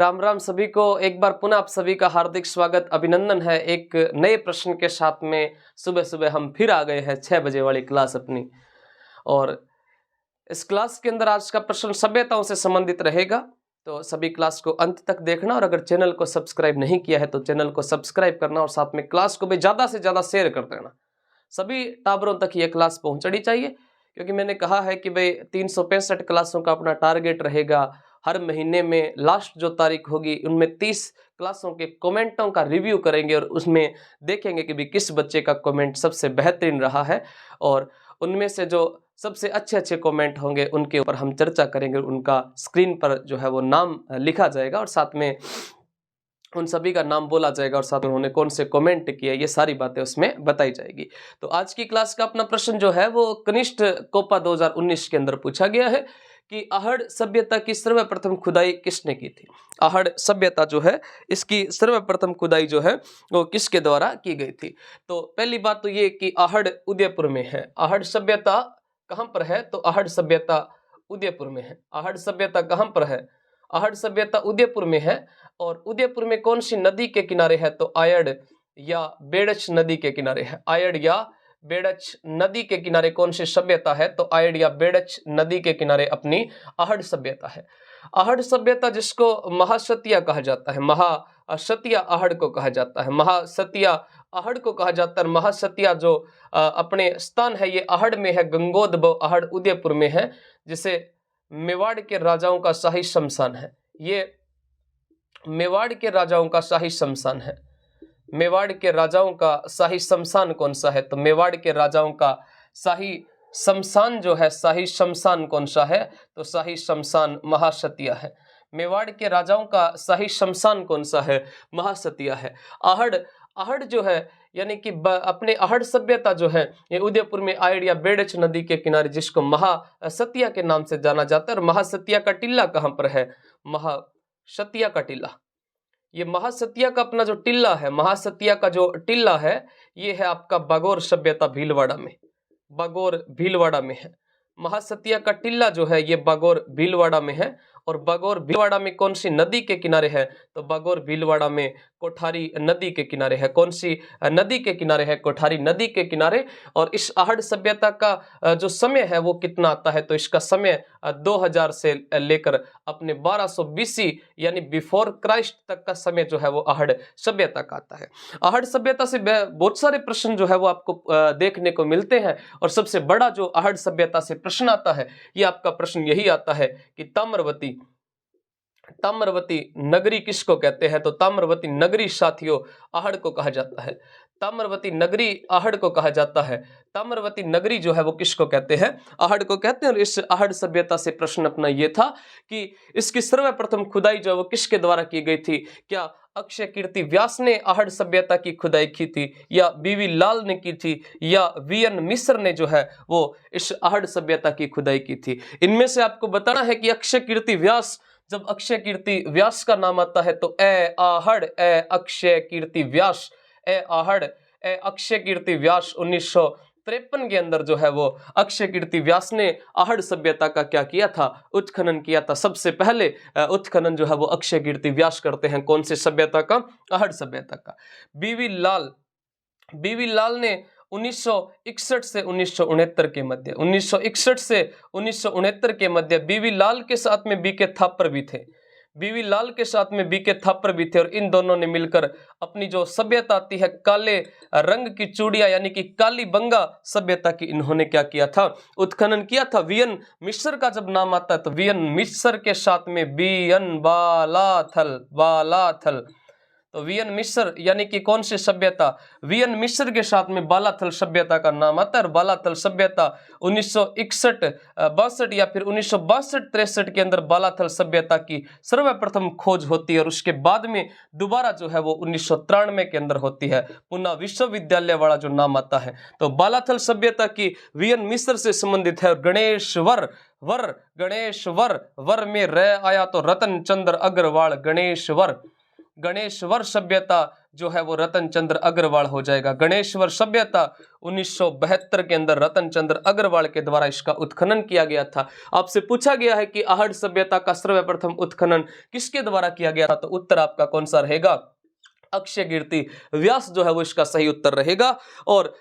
राम राम सभी को। एक बार पुनः आप सभी का हार्दिक स्वागत अभिनंदन है। एक नए प्रश्न के साथ में सुबह सुबह हम फिर आ गए हैं 6 बजे वाली क्लास अपनी। और इस क्लास के अंदर आज का प्रश्न सभ्यताओं से संबंधित रहेगा, तो सभी क्लास को अंत तक देखना। और अगर चैनल को सब्सक्राइब नहीं किया है तो चैनल को सब्सक्राइब करना और साथ में क्लास को भी ज़्यादा से ज़्यादा शेयर कर देना। सभी टावरों तक ये क्लास पहुँचनी चाहिए, क्योंकि मैंने कहा है कि भाई 365 क्लासों का अपना टारगेट रहेगा। हर महीने में लास्ट जो तारीख होगी उनमें 30 क्लासों के कमेंटों का रिव्यू करेंगे और उसमें देखेंगे कि भी किस बच्चे का कमेंट सबसे बेहतरीन रहा है। और उनमें से जो सबसे अच्छे अच्छे कमेंट होंगे उनके ऊपर हम चर्चा करेंगे। उनका स्क्रीन पर जो है वो नाम लिखा जाएगा और साथ में उन सभी का नाम बोला जाएगा और साथ में उन्होंने कौन से कमेंट किए, ये सारी बातें उसमें बताई जाएगी। तो आज की क्लास का अपना प्रश्न जो है वो कनिष्ठ कोपा 2019 के अंदर पूछा गया है कि आहड़ सभ्यता की सर्वप्रथम खुदाई किसने की थी। आहड़ सभ्यता जो है इसकी सर्वप्रथम खुदाई जो है वो किसके द्वारा की गई थी। तो पहली बात तो ये कि आहड़ उदयपुर में है। आहड़ सभ्यता कहाँ पर है? तो आहड़ सभ्यता उदयपुर में है। आहड़ सभ्यता कहाँ पर है? आहड़ सभ्यता उदयपुर में है। और उदयपुर में कौन सी नदी के किनारे है? तो आयड़ या बेड़च नदी के किनारे है। आयड़ या बेड़च नदी के किनारे कौन सी सभ्यता है? तो आयड़ या बेड़च नदी के किनारे अपनी आहड़ सभ्यता है। आहड़ सभ्यता जिसको महासतिया कहा जाता है, महासतिया आहड़ को कहा जाता है, महासतिया आहड़ को कहा जाता है। महासतिया जो अपने स्थान है ये आहड़ में है, गंगोदब आहड़ उदयपुर में है, जिसे मेवाड़ के राजाओं का शाही शमशान है। ये मेवाड़ के राजाओं का शाही शमशान है। मेवाड़ के राजाओं का शाही शमशान कौन सा है? तो मेवाड़ के राजाओं का शाही शमशान जो है, शाही शमशान कौन सा है? तो शाही शमशान महासतिया है। मेवाड़ के राजाओं का शाही शमशान कौन सा है? महासतिया है। आहड़ जो है यानी कि अपने आहड़ सभ्यता जो है ये उदयपुर में आयड़ या बेड़च नदी के किनारे, जिसको महासतिया के नाम से जाना जाता है। और महासतिया का टिल्ला कहाँ पर है? महासतिया का टिल्ला, ये महासतिया का अपना जो टिल्ला है, महासतिया का जो टिल्ला है ये है आपका बागोर सभ्यता भीलवाड़ा में। बागोर भीलवाड़ा में है। महासतिया का टिल्ला जो है ये बागोर भीलवाड़ा में है। और बागोर भीलवाड़ा में कौन सी नदी के किनारे है? तो बागोर भीलवाड़ा में कोठारी नदी के किनारे है। कौन सी नदी के किनारे है? कोठारी नदी के किनारे। और इस आहड़ सभ्यता का जो समय है वो कितना आता है? तो इसका समय 2000 से लेकर अपने 1200 BC यानी बिफोर क्राइस्ट तक का समय जो है वो आहड़ सभ्यता का आता है। आहड़ सभ्यता से बहुत सारे प्रश्न जो है वो आपको देखने को मिलते हैं। और सबसे बड़ा जो आहड़ सभ्यता से प्रश्न आता है ये आपका प्रश्न यही आता है कि ताम्रवती नगरी किसको कहते हैं? तो ताम्रवती नगरी साथियों आहड़ को कहा जाता है। ताम्रवती नगरी आहड़ को कहा जाता है। ताम्रवती नगरी जो है वो किसको कहते हैं? आहड़ को कहते हैं। और इस आहड़ सभ्यता से प्रश्न अपना ये था कि इसकी सर्वप्रथम खुदाई जो है वो किसके द्वारा की गई थी? क्या अक्षय कीर्ति व्यास ने आहड़ सभ्यता की खुदाई की थी, या बीवी लाल ने की थी, या VN मिश्र ने जो है वो इस आहड़ सभ्यता की खुदाई की थी? इनमें से आपको बताना है कि अक्षय कीर्ति व्यास, जब अक्षय कीर्ति व्यास का नाम आता है तो ए आहड़ ए अक्षय कीर्ति व्यास, ए आहड़ ए अक्षय कीर्ति व्यास 1953 के अंदर जो है वो अक्षय कीर्ति व्यास ने आहड़ सभ्यता का क्या किया था? उत्खनन किया था। सबसे पहले उत्खनन जो है वो अक्षय कीर्ति व्यास करते हैं। कौन से सभ्यता का? आहड़ सभ्यता का। बीवी लाल ने 1961 से 1969 के मध्य, 1961 से 1969 के मध्य बीवी लाल के साथ में बीके थापर भी थे। बीवी लाल के साथ में बीके थापर भी थे। और इन दोनों ने मिलकर अपनी जो सभ्यता आती है काले रंग की चूड़ियां यानी कि काली बंगा सभ्यता की, इन्होंने क्या किया था? उत्खनन किया था। VN मिश्र का जब नाम आता है तो VN मिश्र के साथ में BN बालाथल, तो VN मिश्र यानी कि कौन सी सभ्यता? VN मिश्र के साथ में बालाथल सभ्यता का नाम आता है। और बालाथल सभ्यता 1961-62 या फिर 1962-63 के अंदर बालाथल सभ्यता की सर्वप्रथम खोज होती है। और उसके बाद में दोबारा जो है वो 1993 के अंदर होती है। पुनः विश्वविद्यालय वाला जो नाम आता है तो बालाथल सभ्यता की VN मिश्र से संबंधित है। और गणेशवर वर में रह आया तो रतन चंद्र अग्रवाल, गणेशवर सभ्यता जो है वो रतन चंद्र अग्रवाल हो जाएगा। गणेश्वर सभ्यता 1972 के अंदर रतन चंद्र अग्रवाल के द्वारा इसका उत्खनन किया गया था। आपसे पूछा गया है कि आहड़ सभ्यता का सर्वप्रथम उत्खनन किसके द्वारा किया गया था, तो उत्तर आपका कौन सा रहेगा, अक्षय कीर्ति व्यास जो है वो इसका सही उत्तर रहेगा। और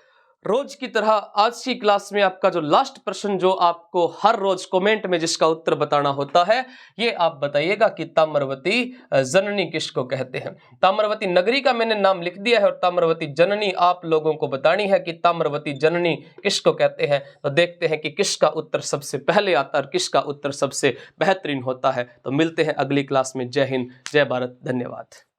रोज की तरह आज की क्लास में आपका जो लास्ट प्रश्न जो आपको हर रोज कमेंट में जिसका उत्तर बताना होता है, ये आप बताइएगा कि ताम्रवती जननी किसको कहते हैं। ताम्रवती नगरी का मैंने नाम लिख दिया है और ताम्रवती जननी आप लोगों को बतानी है कि ताम्रवती जननी किसको कहते हैं। तो देखते हैं कि किसका उत्तर सबसे पहले आता है और किसका उत्तर सबसे बेहतरीन होता है। तो मिलते हैं अगली क्लास में। जय हिंद, जय भारत, धन्यवाद।